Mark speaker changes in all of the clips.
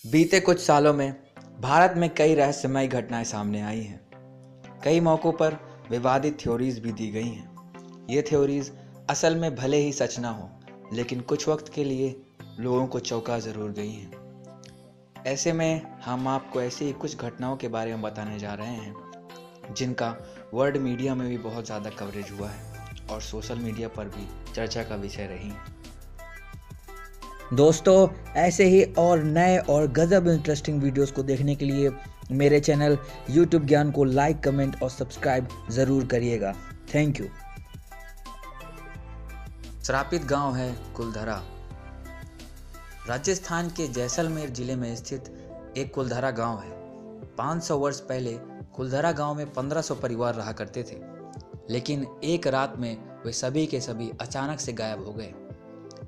Speaker 1: बीते कुछ सालों में भारत में कई रहस्यमयी घटनाएं सामने आई हैं। कई मौक़ों पर विवादित थ्योरीज भी दी गई हैं। ये थ्योरीज असल में भले ही सच ना हो, लेकिन कुछ वक्त के लिए लोगों को चौंका ज़रूर गई हैं। ऐसे में हम आपको ऐसी ही कुछ घटनाओं के बारे में बताने जा रहे हैं जिनका वर्ल्ड मीडिया में भी बहुत ज़्यादा कवरेज हुआ है और सोशल मीडिया पर भी चर्चा का विषय रही।
Speaker 2: दोस्तों, ऐसे ही और नए और गजब इंटरेस्टिंग वीडियोस को देखने के लिए मेरे चैनल YouTube ज्ञान को लाइक, कमेंट और सब्सक्राइब ज़रूर करिएगा। Thank you.
Speaker 1: श्रापित गांव है कुलधरा। राजस्थान के जैसलमेर जिले में स्थित एक कुलधरा गांव है। 500 वर्ष पहले कुलधरा गांव में 1500 परिवार रहा करते थे, लेकिन एक रात में वे सभी के सभी अचानक से गायब हो गए।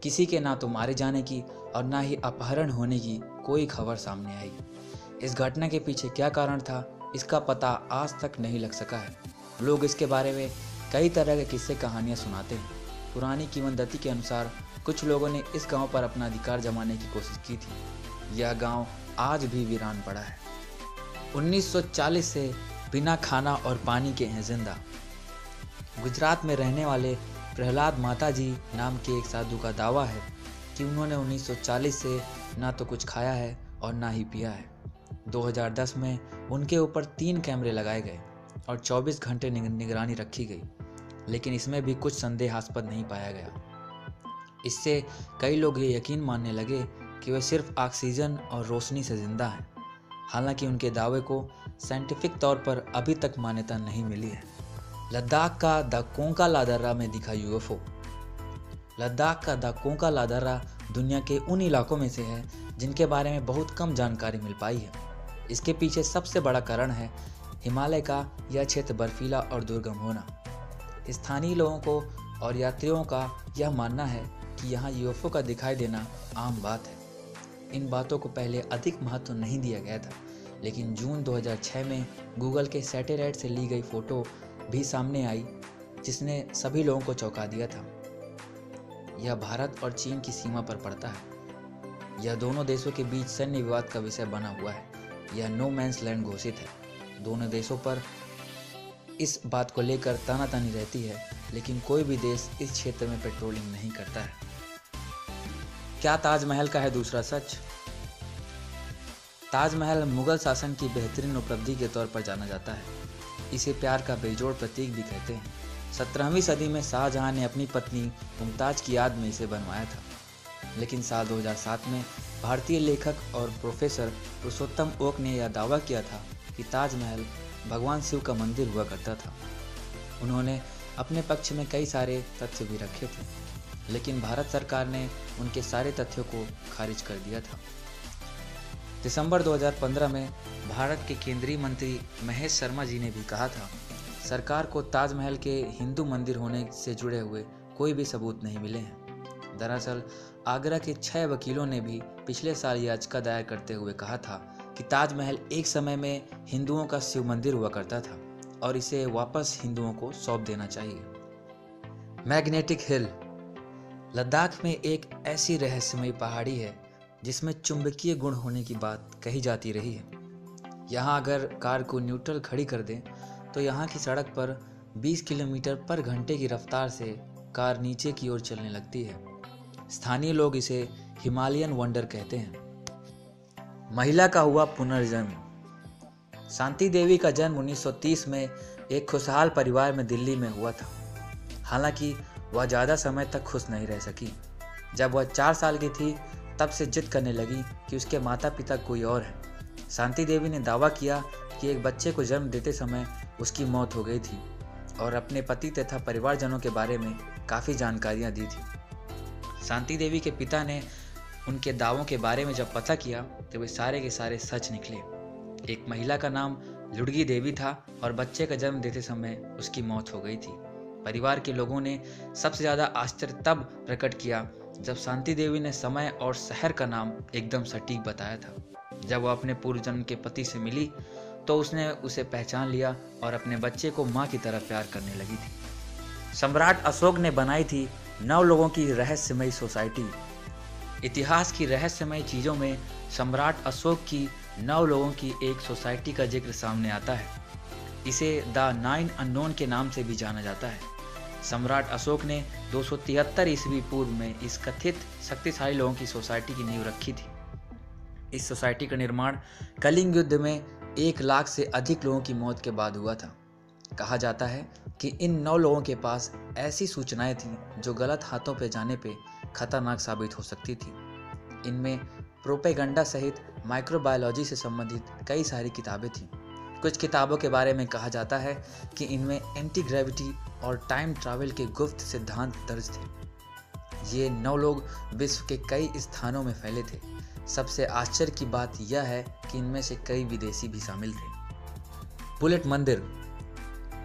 Speaker 1: किसी के ना तो मारे जाने की और ना ही अपहरण होने की कोई खबर सामने आई। इस घटना के पीछे क्या कारण था, इसका पता आज तक नहीं लग सका है। लोग इसके बारे में कई तरह के किस्से कहानियां सुनाते हैं। पुरानी किंवदंती के अनुसार कुछ लोगों ने इस गांव पर अपना अधिकार जमाने की कोशिश की थी। यह गांव आज भी वीरान पड़ा है। 1940 से बिना खाना और पानी के हैं जिंदा। गुजरात में रहने वाले प्रहलाद माताजी नाम के एक साधु का दावा है कि उन्होंने 1940 से ना तो कुछ खाया है और ना ही पिया है। 2010 में उनके ऊपर 3 कैमरे लगाए गए और 24 घंटे निगरानी रखी गई, लेकिन इसमें भी कुछ संदेहास्पद नहीं पाया गया। इससे कई लोग ये यकीन मानने लगे कि वे सिर्फ ऑक्सीजन और रोशनी से जिंदा हैं। हालांकि उनके दावे को साइंटिफिक तौर पर अभी तक मान्यता नहीं मिली है। लद्दाख का द कोंका लादर्रा में दिखा यूएफओ। लद्दाख का द कोंका लादर्रा दुनिया के उन इलाकों में से है जिनके बारे में बहुत कम जानकारी मिल पाई है। इसके पीछे सबसे बड़ा कारण है हिमालय का यह क्षेत्र बर्फीला और दुर्गम होना। स्थानीय लोगों को और यात्रियों का यह मानना है कि यहाँ यूएफओ का दिखाई देना आम बात है। इन बातों को पहले अधिक महत्व नहीं दिया गया था, लेकिन जून 2006 में गूगल के सैटेलाइट से ली गई फोटो भी सामने आई, जिसने सभी लोगों को चौंका दिया था। यह भारत और चीन की सीमा पर पड़ता है। यह दोनों देशों के बीच सैन्य विवाद का विषय बना हुआ है। यह नो मैंस लैंड घोषित है। दोनों देशों पर इस बात को लेकर तानातानी रहती है, लेकिन कोई भी देश इस क्षेत्र में पेट्रोलिंग नहीं करता है। क्या ताजमहल का है दूसरा सच? ताजमहल मुगल शासन की बेहतरीन उपलब्धि के तौर पर जाना जाता है। इसे प्यार का बेजोड़ प्रतीक भी कहते हैं। 17वीं सदी में शाहजहां ने अपनी पत्नी मुमताज की याद में इसे बनवाया था, लेकिन साल 2007 में भारतीय लेखक और प्रोफेसर पुरुषोत्तम ओक ने यह दावा किया था कि ताजमहल भगवान शिव का मंदिर हुआ करता था। उन्होंने अपने पक्ष में कई सारे तथ्य भी रखे थे, लेकिन भारत सरकार ने उनके सारे तथ्यों को खारिज कर दिया था। दिसंबर 2015 में भारत के केंद्रीय मंत्री महेश शर्मा जी ने भी कहा था, सरकार को ताजमहल के हिंदू मंदिर होने से जुड़े हुए कोई भी सबूत नहीं मिले हैं। दरअसल आगरा के 6 वकीलों ने भी पिछले साल याचिका दायर करते हुए कहा था कि ताजमहल एक समय में हिंदुओं का शिव मंदिर हुआ करता था और इसे वापस हिंदुओं को सौंप देना चाहिए। Magnetic hill. लद्दाख में एक ऐसी रहस्यमयी पहाड़ी है जिसमें चुंबकीय गुण होने की बात कही जाती रही है। यहाँ अगर कार को न्यूट्रल खड़ी कर दें तो यहाँ की सड़क पर 20 किलोमीटर पर घंटे की रफ्तार से कार नीचे की ओर चलने लगती है। स्थानीय लोग इसे हिमालयन वंडर कहते हैं। महिला का हुआ पुनर्जन्म। शांति देवी का जन्म 1930 में एक खुशहाल परिवार में दिल्ली में हुआ था। हालांकि वह ज़्यादा समय तक खुश नहीं रह सकी। जब वह 4 साल की थी तब से जिद करने लगी कि उसके माता पिता कोई और है। शांति देवी ने दावा किया कि एक बच्चे को जन्म देते समय उसकी मौत हो गई थी और अपने पति तथा परिवारजनों के बारे में काफ़ी जानकारियां दी थी। शांति देवी के पिता ने उनके दावों के बारे में जब पता किया तो वे सारे के सारे सच निकले। एक महिला का नाम लुड़गी देवी था और बच्चे का जन्म देते समय उसकी मौत हो गई थी। परिवार के लोगों ने सबसे ज़्यादा आश्चर्य तब प्रकट किया जब शांति देवी ने समय और शहर का नाम एकदम सटीक बताया था। जब वह अपने पूर्व जन्म के पति से मिली तो उसने उसे पहचान लिया और अपने बच्चे को माँ की तरह प्यार करने लगी थी। सम्राट अशोक ने बनाई थी 9 लोगों की रहस्यमयी सोसाइटी। इतिहास की रहस्यमय चीज़ों में सम्राट अशोक की 9 लोगों की एक सोसाइटी का जिक्र सामने आता है। इसे द 9 अननोन के नाम से भी जाना जाता है। सम्राट अशोक ने 273 ईस्वी पूर्व में इस कथित शक्तिशाली लोगों की सोसाइटी की नींव रखी थी। इस सोसाइटी का निर्माण कलिंग युद्ध में 1 लाख से अधिक लोगों की मौत के बाद हुआ था। कहा जाता है कि इन 9 लोगों के पास ऐसी सूचनाएं थीं जो गलत हाथों पे जाने पे खतरनाक साबित हो सकती थी। इनमें प्रोपेगंडा सहित माइक्रोबायोलॉजी से संबंधित कई सारी किताबें थीं। कुछ किताबों के बारे में कहा जाता है कि इनमें एंटी ग्रेविटी और टाइम ट्रैवल के गुप्त सिद्धांत दर्ज थे। ये 9 लोग विश्व के कई स्थानों में फैले थे। सबसे आश्चर्य की बात यह है कि इनमें से कई विदेशी भी शामिल थे। बुलेट मंदिर।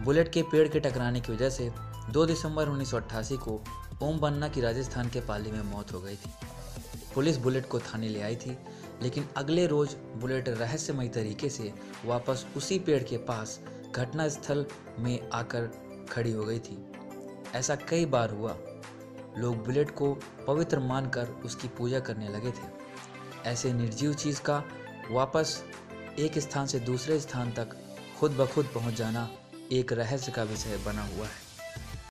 Speaker 1: बुलेट के पेड़ के टकराने की वजह से 2 दिसंबर 1988 को ओम बन्ना की राजस्थान के पाली में मौत हो गई थी। पुलिस बुलेट को थाने ले आई थी, लेकिन अगले रोज बुलेट रहस्यमयी तरीके से वापस उसी पेड़ के पास घटना स्थल में आकर खड़ी हो गई थी। ऐसा कई बार हुआ। लोग बुलेट को पवित्र मानकर उसकी पूजा करने लगे थे। ऐसे निर्जीव चीज का वापस एक स्थान से दूसरे स्थान तक खुद ब खुद पहुंच जाना एक रहस्य का विषय बना हुआ है।